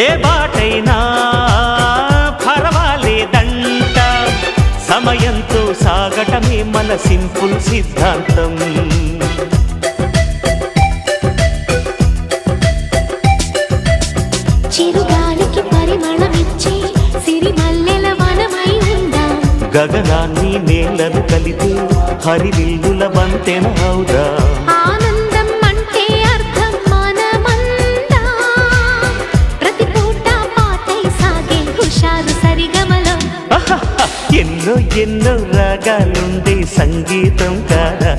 ఏ బాటైనా పర్వాలేదంట, సమయంతో సాగటమే మన సింపుల్ సిద్ధాంతం. చిరుగాలికి పరిమళమిచ్చే సిరిమల్లెల వనమై ఉందా, గగనాన్ని నేలను కలిపే హరివిల్లుల వంతెన అవుదా. ఆనందం అంటే అర్థం మనమందా, ప్రతి పూట పాటై సాగే హుషారు సరిగమలో. ఎన్నో ఎన్నో రాగాలుండే సంగీతం కాదా.